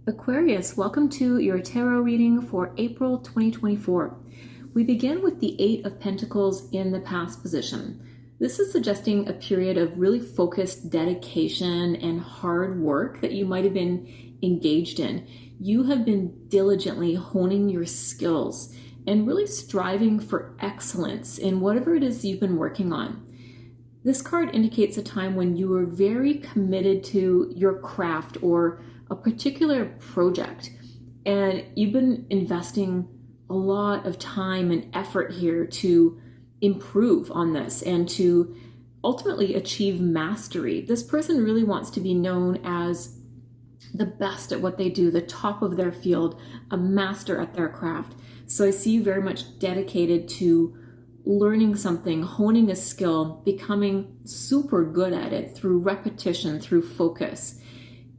Aquarius, welcome to your tarot reading for April 2024. We begin with the Eight of Pentacles in the past position. This is suggesting a period of really focused dedication and hard work that you might have been engaged in. You have been diligently honing your skills and really striving for excellence in whatever it is you've been working on. This card indicates a time when you were very committed to your craft or a particular project, and you've been investing a lot of time and effort here to improve on this and to ultimately achieve mastery. This person really wants to be known as the best at what they do, the top of their field, a master at their craft. So I see you very much dedicated to learning something, honing a skill, becoming super good at it through repetition, through focus.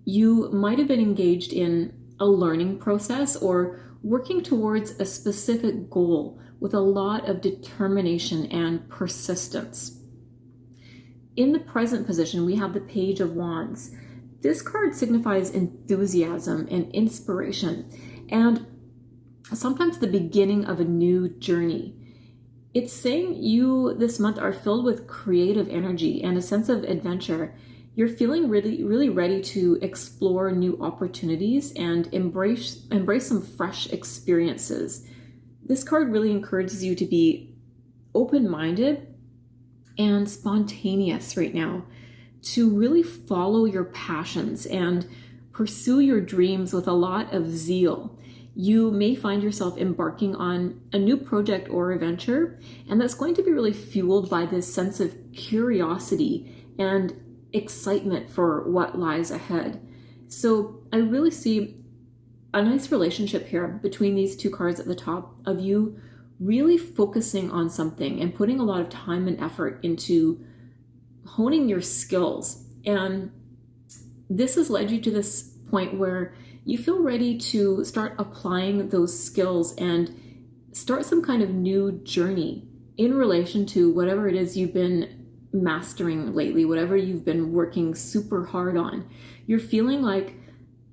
You might have been engaged in a learning process or working towards a specific goal with a lot of determination and persistence. In the present position, we have the Page of Wands. This card signifies enthusiasm and inspiration, and sometimes the beginning of a new journey. It's saying you this month are filled with creative energy and a sense of adventure. You're feeling really ready to explore new opportunities and embrace some fresh experiences. This card really encourages you to be open-minded and spontaneous right now, to really follow your passions and pursue your dreams with a lot of zeal. You may find yourself embarking on a new project or adventure, and that's going to be really fueled by this sense of curiosity and excitement for what lies ahead. So I really see a nice relationship here between these two cards at the top of you really focusing on something and putting a lot of time and effort into honing your skills. And this has led you to this point where you feel ready to start applying those skills and start some kind of new journey in relation to whatever it is you've been mastering lately, whatever you've been working super hard on. You're feeling like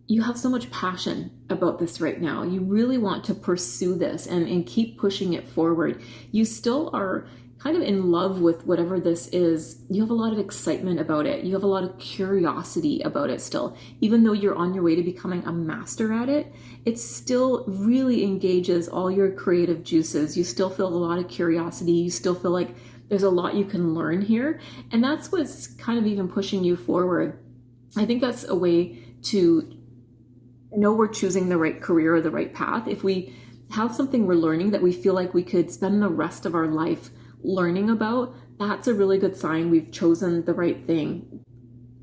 you have so much passion about this right now. You really want to pursue this and keep pushing it forward. You still are kind of in love with whatever this is. You have a lot of excitement about it. You have a lot of curiosity about it still. Even though you're on your way to becoming a master at it, it still really engages all your creative juices. You still feel a lot of curiosity. You still feel like there's a lot you can learn here. And that's what's kind of even pushing you forward. I think that's a way to know we're choosing the right career or the right path. If we have something we're learning that we feel like we could spend the rest of our life learning about, that's a really good sign we've chosen the right thing.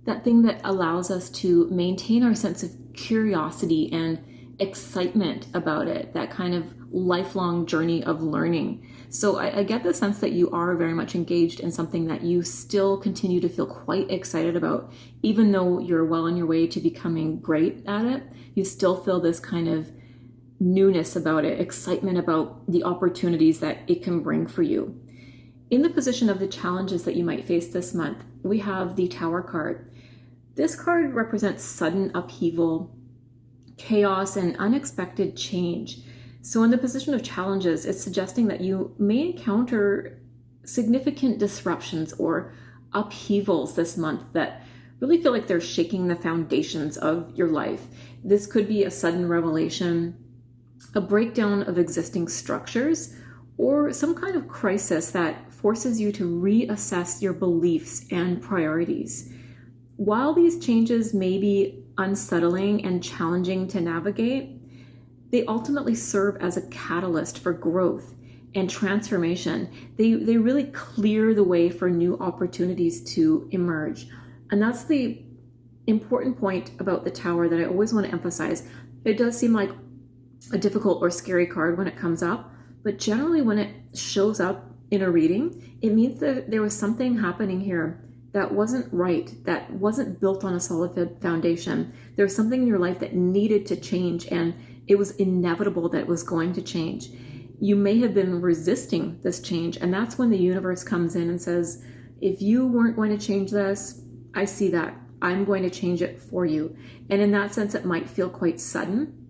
That thing that allows us to maintain our sense of curiosity and excitement about it, that kind of lifelong journey of learning. So I get the sense that you are very much engaged in something that you still continue to feel quite excited about. Even though you're well on your way to becoming great at it, you still feel this kind of newness about it, excitement about the opportunities that it can bring for you. In the position of the challenges that you might face this month, we have the Tower card. This card represents sudden upheaval, chaos, and unexpected change. So in the position of challenges, it's suggesting that you may encounter significant disruptions or upheavals this month that really feel like they're shaking the foundations of your life. This could be a sudden revelation, a breakdown of existing structures, or some kind of crisis that forces you to reassess your beliefs and priorities. While these changes may be unsettling and challenging to navigate, they ultimately serve as a catalyst for growth and transformation. They really clear the way for new opportunities to emerge. And that's the important point about the Tower that I always want to emphasize. It does seem like a difficult or scary card when it comes up, but generally when it shows up in a reading, it means that there was something happening here that wasn't right, that wasn't built on a solid foundation. There was something in your life that needed to change, and it was inevitable that it was going to change. You may have been resisting this change, and that's when the universe comes in and says, if you weren't going to change this, I see that. I'm going to change it for you. And in that sense, it might feel quite sudden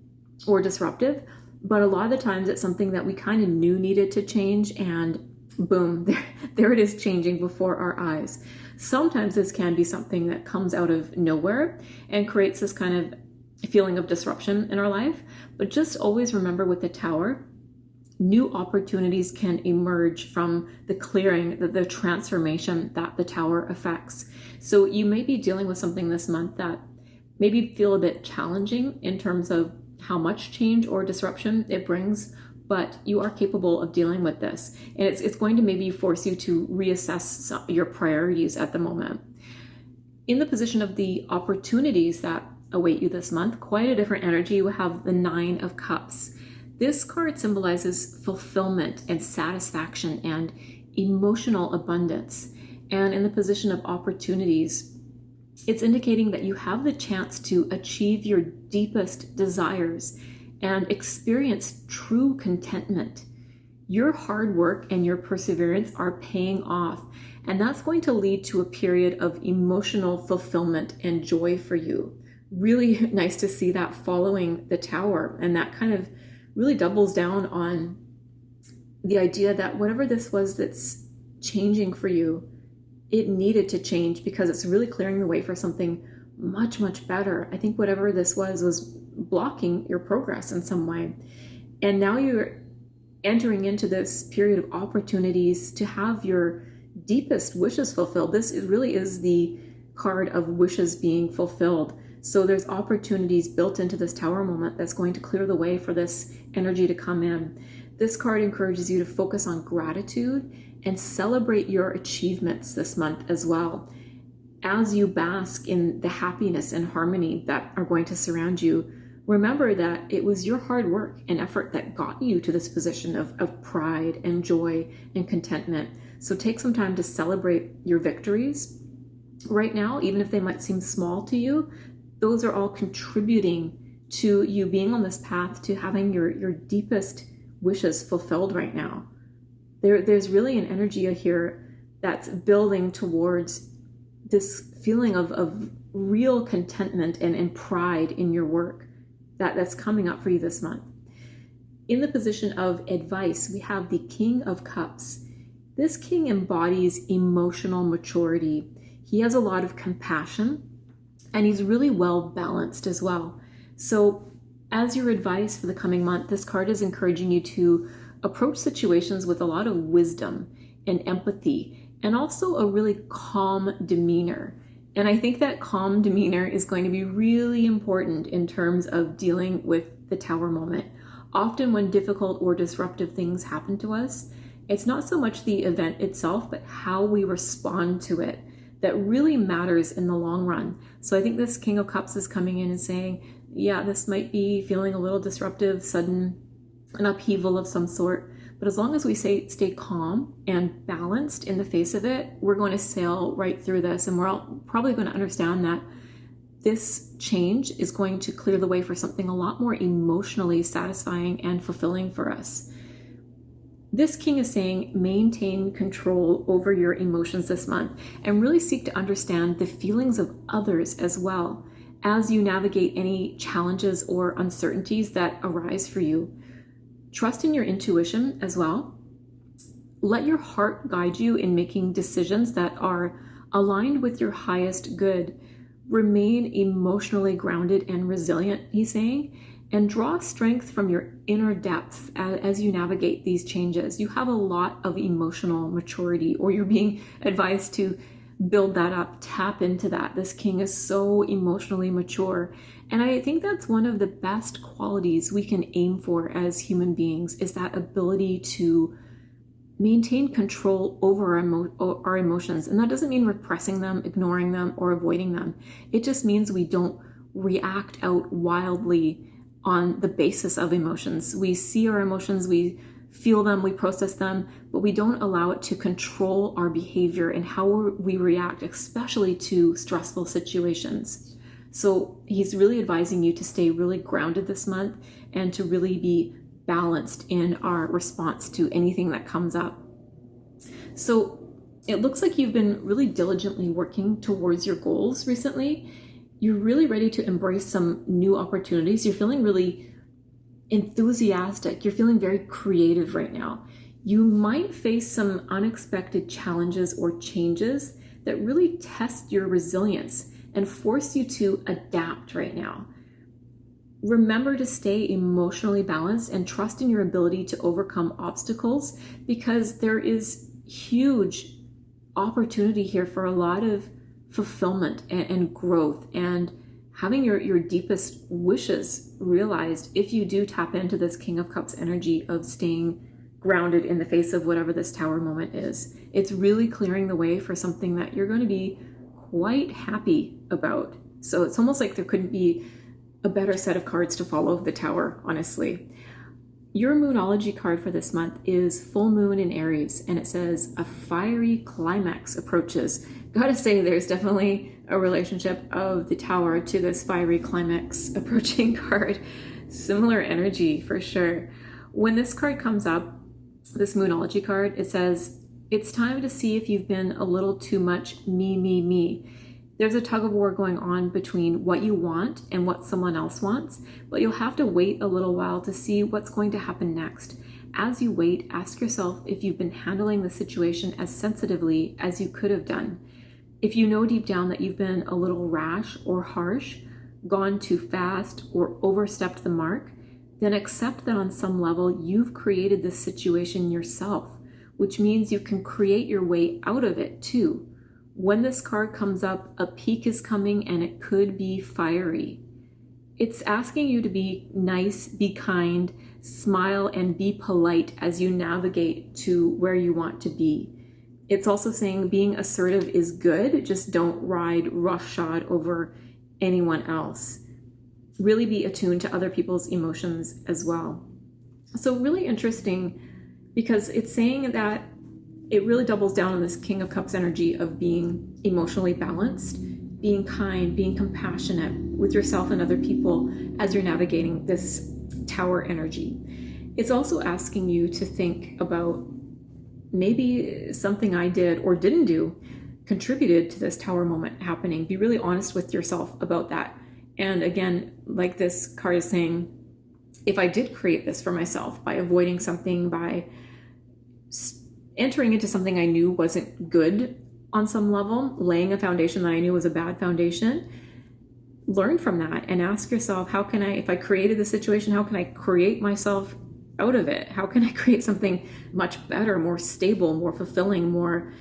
or disruptive, but a lot of the times it's something that we kind of knew needed to change, and boom, there it is changing before our eyes. Sometimes this can be something that comes out of nowhere and creates this kind of feeling of disruption in our life. But just always remember, with the Tower, new opportunities can emerge from the clearing, the transformation that the Tower affects. So you may be dealing with something this month that maybe feel a bit challenging in terms of how much change or disruption it brings, but you are capable of dealing with this. And it's going to maybe force you to reassess your priorities at the moment. In the position of the opportunities that await you this month, quite a different energy. You have the Nine of Cups. This card symbolizes fulfillment and satisfaction and emotional abundance. And in the position of opportunities, it's indicating that you have the chance to achieve your deepest desires and experience true contentment. Your hard work and your perseverance are paying off, and that's going to lead to a period of emotional fulfillment and joy for you. Really nice to see that following the Tower, and that kind of really doubles down on the idea that whatever this was that's changing for you, it needed to change because it's really clearing the way for something much, much better. I think whatever this was blocking your progress in some way. And now you're entering into this period of opportunities to have your deepest wishes fulfilled. This really is the card of wishes being fulfilled. So there's opportunities built into this Tower moment that's going to clear the way for this energy to come in. This card encourages you to focus on gratitude and celebrate your achievements this month as well. As you bask in the happiness and harmony that are going to surround you, remember that it was your hard work and effort that got you to this position of pride and joy and contentment. So take some time to celebrate your victories right now, even if they might seem small to you. Those are all contributing to you being on this path to having your deepest wishes fulfilled right now. There's really an energy here that's building towards this feeling of real contentment and pride in your work that's coming up for you this month. In the position of advice, we have the King of Cups. This king embodies emotional maturity. He has a lot of compassion, and he's really well balanced as well. So as your advice for the coming month, this card is encouraging you to approach situations with a lot of wisdom and empathy, and also a really calm demeanor. And I think that calm demeanor is going to be really important in terms of dealing with the Tower moment. Often when difficult or disruptive things happen to us, it's not so much the event itself, but how we respond to it that really matters in the long run. So I think this King of Cups is coming in and saying, yeah, this might be feeling a little disruptive, sudden, an upheaval of some sort. But as long as we stay calm and balanced in the face of it, we're going to sail right through this. And we're all probably going to understand that this change is going to clear the way for something a lot more emotionally satisfying and fulfilling for us. This king is saying maintain control over your emotions this month and really seek to understand the feelings of others as well as you navigate any challenges or uncertainties that arise for you. Trust in your intuition as well. Let your heart guide you in making decisions that are aligned with your highest good. Remain emotionally grounded and resilient, he's saying, and draw strength from your inner depth as you navigate these changes. You have a lot of emotional maturity, or you're being advised to build that up, tap into that. This king is so emotionally mature. And I think that's one of the best qualities we can aim for as human beings, is that ability to maintain control over our emotions. And that doesn't mean repressing them, ignoring them, or avoiding them. It just means we don't react out wildly on the basis of emotions. We see our emotions, we feel them, we process them, but we don't allow it to control our behavior and how we react, especially to stressful situations. So he's really advising you to stay really grounded this month and to really be balanced in our response to anything that comes up. So It looks like you've been really diligently working towards your goals recently. You're really ready to embrace some new opportunities. You're feeling really enthusiastic. You're feeling very creative right now. You might face some unexpected challenges or changes that really test your resilience and force you to adapt right now. Remember to stay emotionally balanced and trust in your ability to overcome obstacles, because there is huge opportunity here for a lot of fulfillment and growth, and having your deepest wishes realized if you do tap into this King of Cups energy of staying grounded in the face of whatever this Tower moment is. It's really clearing the way for something that you're going to be quite happy about. So it's almost like there couldn't be a better set of cards to follow the Tower, honestly. Your Moonology card for this month is Full Moon in Aries, and it says a fiery climax approaches. Gotta say, there's definitely a relationship of the Tower to this fiery climax approaching card. Similar energy for sure. When this card comes up, this Moonology card, it says, it's time to see if you've been a little too much me. There's a tug of war going on between what you want and what someone else wants, but you'll have to wait a little while to see what's going to happen next. As you wait, ask yourself if you've been handling the situation as sensitively as you could have done. If you know deep down that you've been a little rash or harsh, gone too fast, or overstepped the mark, then accept that on some level you've created this situation yourself, which means you can create your way out of it too. When this card comes up, a peak is coming and it could be fiery. It's asking you to be nice, be kind, smile, and be polite as you navigate to where you want to be. It's also saying being assertive is good, just don't ride roughshod over anyone else. Really be attuned to other people's emotions as well. So really interesting, because it's saying that it really doubles down on this King of Cups energy of being emotionally balanced, being kind, being compassionate with yourself and other people as you're navigating this Tower energy. It's also asking you to think about maybe something I did or didn't do contributed to this Tower moment happening. Be really honest with yourself about that. And again, like this card is saying, if I did create this for myself by avoiding something, by entering into something I knew wasn't good on some level, laying a foundation that I knew was a bad foundation, learn from that and ask yourself, how can I, if I created the situation, how can I create myself out of it? How can I create something much better, more stable, more fulfilling, more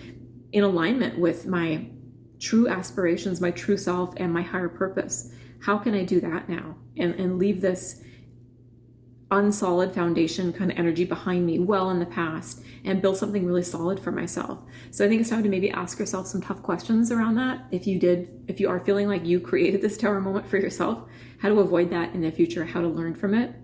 in alignment with my true aspirations, my true self, and my higher purpose? How can I do that now and leave this unsolid foundation kind of energy behind me well in the past and build something really solid for myself? So I think it's time to maybe ask yourself some tough questions around that. If you are feeling like you created this Tower moment for yourself, how to avoid that in the future, how to learn from it.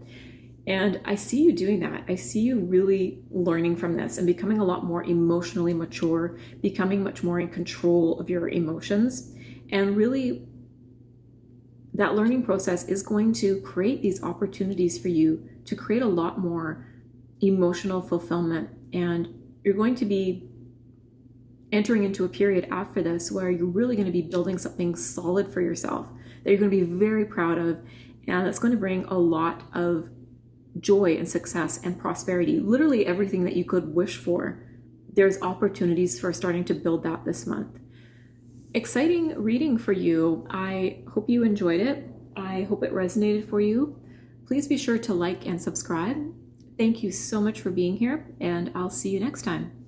And I see you doing that. I see you really learning from this and becoming a lot more emotionally mature, becoming much more in control of your emotions. And really, that learning process is going to create these opportunities for you to create a lot more emotional fulfillment. And you're going to be entering into a period after this where you're really going to be building something solid for yourself that you're going to be very proud of. And that's going to bring a lot of joy and success and prosperity. Literally everything that you could wish for. There's opportunities for starting to build that this month. Exciting reading for you. I hope you enjoyed it. I hope it resonated for you. Please be sure to like and subscribe. Thank you so much for being here, and I'll see you next time.